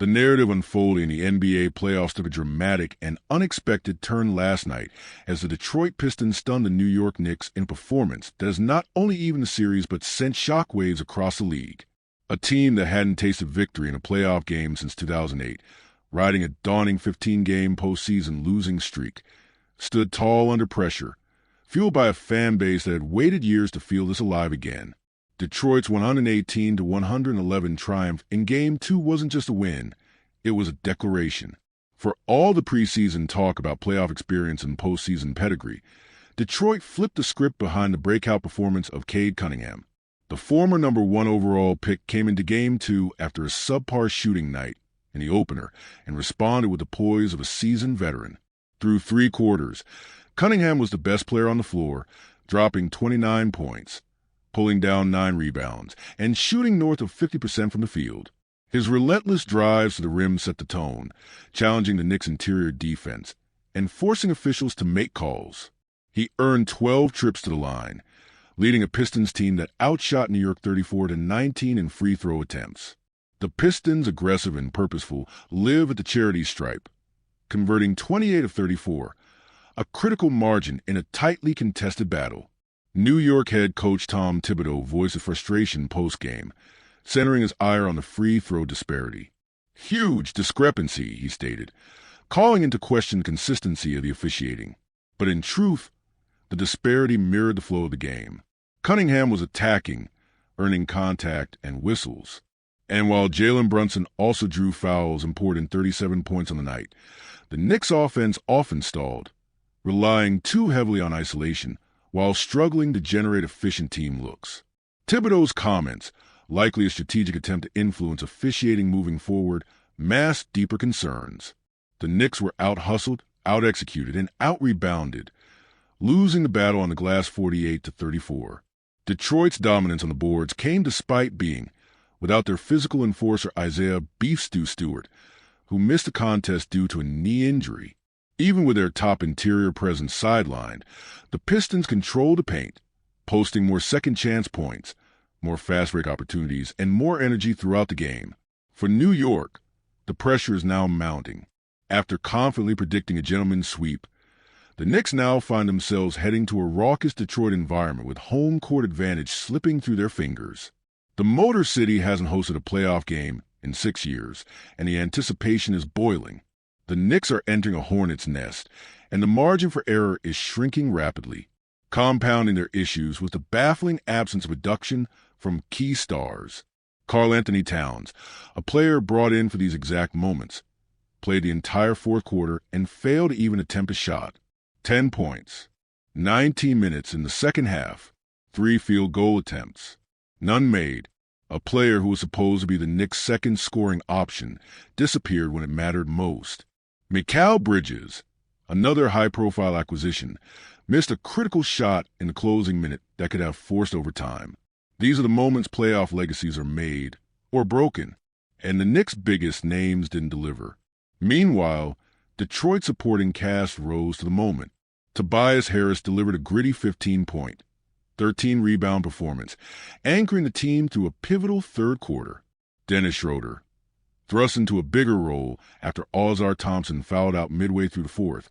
The narrative unfolding in the NBA playoffs took a dramatic and unexpected turn last night as the Detroit Pistons stunned the New York Knicks in performance that has not only evened the series but sent shockwaves across the league. A team that hadn't tasted victory in a playoff game since 2008, riding a daunting 15-game postseason losing streak, stood tall under pressure, fueled by a fan base that had waited years to feel this alive again. Detroit's 118-111 triumph in Game 2 wasn't just a win, it was a declaration. For all the preseason talk about playoff experience and postseason pedigree, Detroit flipped the script behind the breakout performance of Cade Cunningham. The former #1 overall pick came into Game 2 after a subpar shooting night in the opener and responded with the poise of a seasoned veteran. Through 3 quarters, Cunningham was the best player on the floor, dropping 29 points, pulling down 9 rebounds, and shooting north of 50% from the field. His relentless drives to the rim set the tone, challenging the Knicks' interior defense and forcing officials to make calls. He earned 12 trips to the line, leading a Pistons team that outshot New York 34-19 in free throw attempts. The Pistons, aggressive and purposeful, live at the charity stripe, converting 28 of 34, a critical margin in a tightly contested battle. New York head coach Tom Thibodeau voiced his frustration post-game, centering his ire on the free throw disparity. "Huge discrepancy," he stated, calling into question the consistency of the officiating. But in truth, the disparity mirrored the flow of the game. Cunningham was attacking, earning contact and whistles. And while Jalen Brunson also drew fouls and poured in 37 points on the night, the Knicks' offense often stalled, relying too heavily on isolation while struggling to generate efficient team looks. Thibodeau's comments, likely a strategic attempt to influence officiating moving forward, masked deeper concerns. The Knicks were out-hustled, out-executed, and out-rebounded, losing the battle on the glass 48-34. Detroit's dominance on the boards came despite being without their physical enforcer Isaiah Beef Stew Stewart, who missed the contest due to a knee injury. Even with their top interior presence sidelined, the Pistons controlled the paint, posting more second-chance points, more fast-break opportunities, and more energy throughout the game. For New York, the pressure is now mounting. After confidently predicting a gentleman's sweep, the Knicks now find themselves heading to a raucous Detroit environment with home court advantage slipping through their fingers. The Motor City hasn't hosted a playoff game in 6 years, and the anticipation is boiling. The Knicks are entering a hornet's nest, and the margin for error is shrinking rapidly. Compounding their issues was the baffling absence of production from key stars. Karl-Anthony Towns, a player brought in for these exact moments, played the entire 4th quarter and failed to even attempt a shot. 10 points, 19 minutes in the second half, 3 field goal attempts, none made. A player who was supposed to be the Knicks' second scoring option disappeared when it mattered most. Mikal Bridges, another high-profile acquisition, missed a critical shot in the closing minute that could have forced overtime. These are the moments playoff legacies are made or broken, and the Knicks' biggest names didn't deliver. Meanwhile, Detroit's supporting cast rose to the moment. Tobias Harris delivered a gritty 15-point, 13-rebound performance, anchoring the team through a pivotal 3rd quarter. Dennis Schroeder, thrust into a bigger role after Ozar Thompson fouled out midway through the 4th,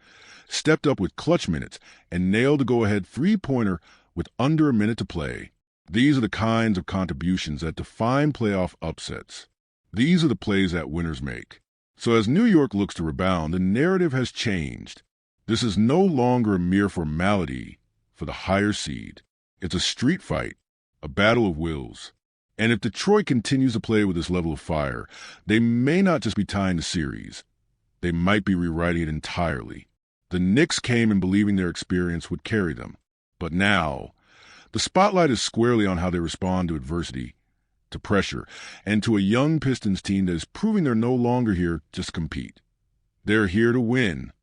stepped up with clutch minutes and nailed the go-ahead 3-pointer with under a minute to play. These are the kinds of contributions that define playoff upsets. These are the plays that winners make. So as New York looks to rebound, the narrative has changed. This is no longer a mere formality for the higher seed. It's a street fight, a battle of wills. And if Detroit continues to play with this level of fire, they may not just be tying the series. They might be rewriting it entirely. The Knicks came in believing their experience would carry them. But now, the spotlight is squarely on how they respond to adversity, to pressure, and to a young Pistons team that is proving they're no longer here just to compete. They're here to win.